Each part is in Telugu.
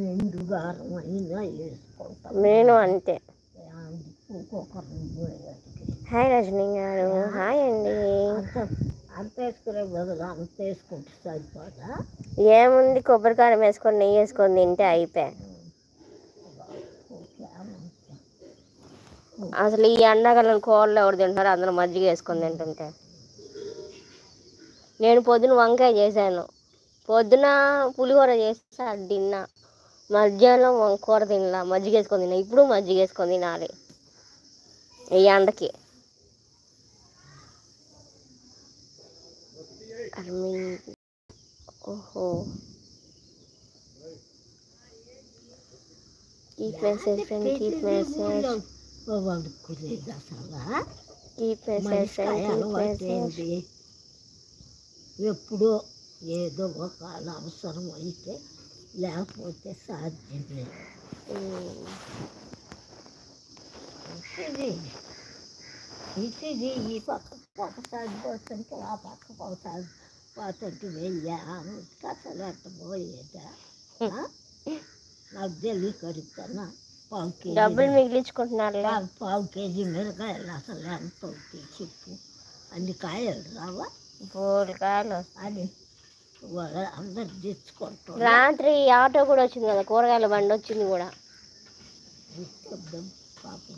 రెండు గారం అయినా వేసుకుంటాం. నేను అంతే. ఒక్కొక్కరు హాయ్ రజనీ గారు. హాయ్ అండి. అంత వేసుకునే బదులు అంత వేసుకుంటే సరిపోదా? ఏముంది, కొబ్బరికారం వేసుకొని నెయ్యి వేసుకొని తింటే అయిపోయా. అసలు ఈ ఎండాకాలం కూరలు ఎవరు తింటారు? అందరూ మజ్జిగ వేసుకొని తింటుంటే. నేను పొద్దున వంకాయ చేశాను, పొద్దున పులిహోర చేస్తే అది తిన్నా, మధ్యాహ్నం కూర తినలా, మజ్జిగ వేసుకొని తిన్నా. ఇప్పుడు మజ్జిగ వేసుకొని తినాలి ఈ ఎండకి. ఓహో, keep message friend, keep message, వండుకునేది అసలు keep message friend, keep message. ఎప్పుడో ఏదో ఒక అవసరం అయితే, లేకపోతే సాధ్యం లేదు. ఇది ఈ పక్కకు ఒకసారి పోతుంటే ఆ పక్కకు ఒకసారి పోతుంటే వెళ్ళా అసలు అట్ట పోయేదా? నాకు తెలియకడుగుతానా? డబ్బులు మిగిలించుకుంటున్నారు. పావు కేజీ మిరకాయలు అసలు ఎంత అవుతాయి చెప్పు? అన్ని కాయలు రావా? కూరగాయలు అని అందరు తెచ్చుకుంటారు. రాత్రి ఆటో కూడా వచ్చింది కదా, కూరగాయల బండి వచ్చింది కూడా. పాపం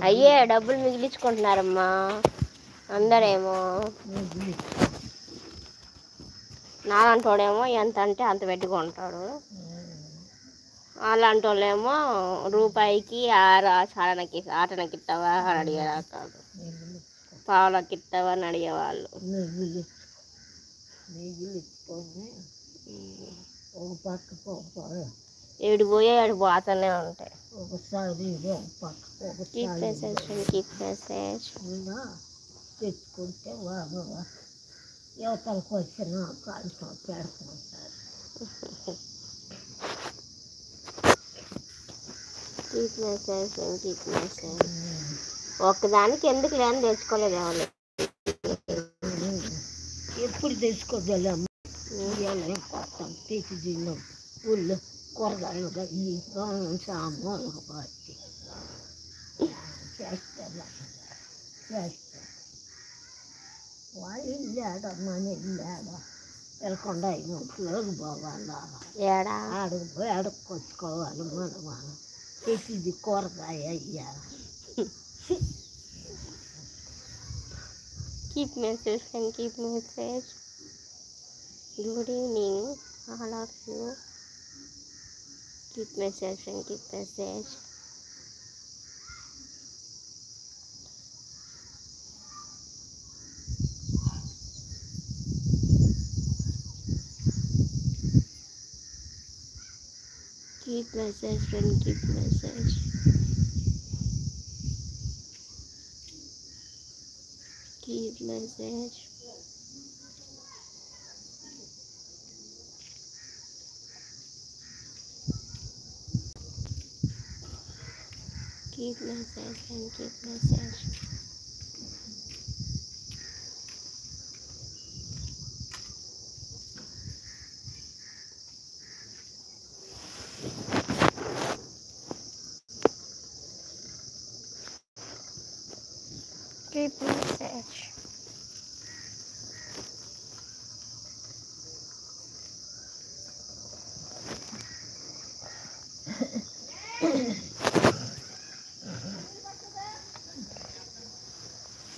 అయ్యే డబ్బులు మిగిలించుకుంటున్నారమ్మా అందరేమో. నాలంటోడేమో ఎంత అంటే అంత పెట్టుకుంటాడు, అలాంటి వాళ్ళేమో రూపాయికి ఆటనకి ఇస్తావా అని అడిగేవాళ్ళు, పావులకి ఇస్తావా అని అడిగేవాళ్ళు. ఒక పక్కకు ఏడు పోయే ఏడు పోతూనే ఉంటాయి. ఒకసారి కీప్ మెసేజ్, కీప్ మెసేజ్ తెచ్చుకుంటే బాగా యువతలకు వచ్చిన కాలుతో పెడుతుంటారు. Keep message, keep message. ఒక్కదానికి ఎందుకు లేని తెచ్చుకోలేదు ఎవరు. ఎప్పుడు తెచ్చుకోగలం? కొత్త తెచ్చి తిన్నాం. ఊళ్ళో కూరగాయలు ఈ సామాన్లు పట్టి చేస్తారు. వాళ్ళు ఇల్లాడ మన ఇల్లాడ వెళ్ళకుండా ఇంట్లోకి పోవాలా? ఆడకు పోయి అడుక్కొచ్చుకోవాలి. మనం తెచ్చిది కూరగాయ అయ్యా. Keep message and keep message. Good evening all of you. Keep message and keep message. Keep message friend, keep message. Keep message. Keep message and keep message. Keep message.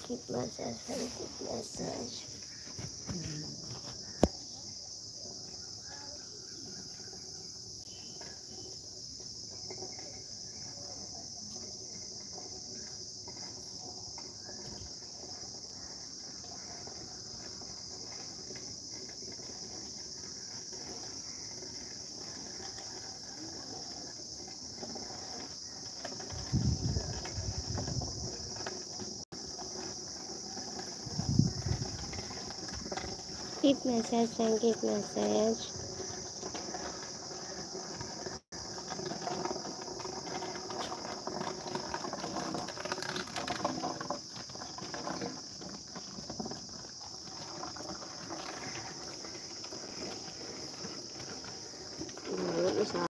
Keep message and keep message. Keep message and keep message.